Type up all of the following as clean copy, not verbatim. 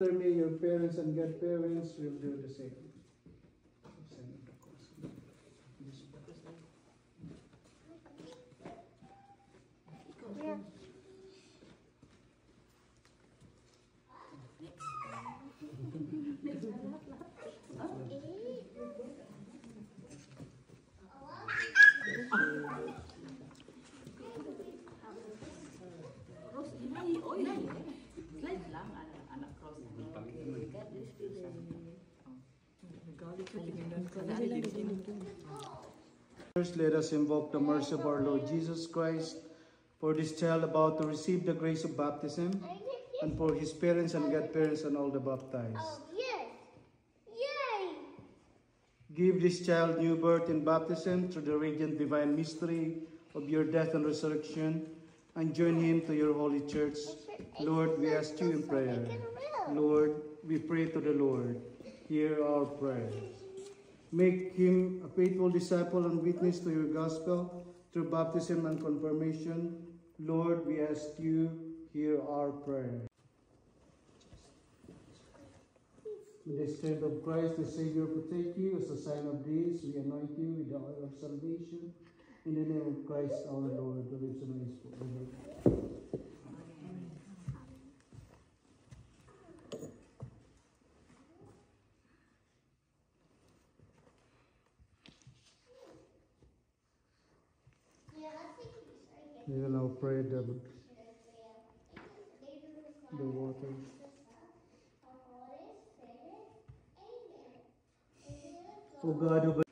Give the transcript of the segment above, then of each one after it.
May your parents and godparents will do the same. First, let us invoke the mercy of our Lord Jesus Christ for this child about to receive the grace of baptism, and for his parents and godparents and all the baptized. Oh, yes. Yay! Give this child new birth in baptism through the radiant divine mystery of your death and resurrection, and join him to your holy church. Lord, we ask you in prayer. Lord, we pray to the Lord. Hear our prayer. Make him a faithful disciple and witness to your gospel through baptism and confirmation. Lord, we ask you, hear our prayer. With the strength of Christ, the Savior, protect you. As a sign of this, we anoint you with the oil of salvation. In the name of Christ our Lord, who lives and reigns forever. We will now pray the water. O God, who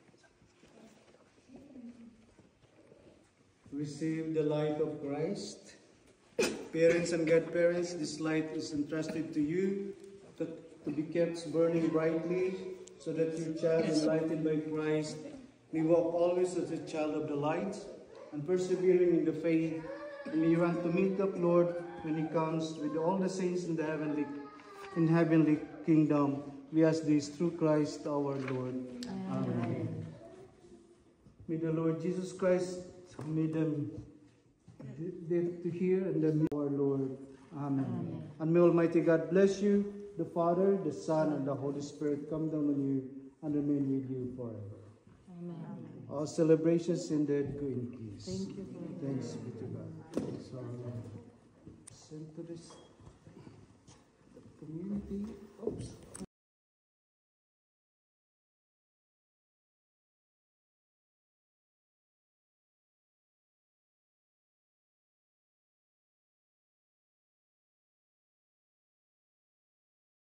receive the light of Christ. Parents and godparents, this light is entrusted to you to be kept burning brightly, so that your child, enlightened by Christ, may walk always as a child of the light, and persevering in the faith, and may you want to meet up, Lord, when he comes with all the saints in the heavenly kingdom. We ask this through Christ our Lord. Amen. May the Lord Jesus Christ made them deaf to hear, and then our Lord. Amen. And may Almighty God bless you, the Father, the Son, and the Holy Spirit come down on you and remain with you forever. Amen. Our celebrations ended. Go in peace. Thank you. Thanks be to God. So, send to this community. Oops.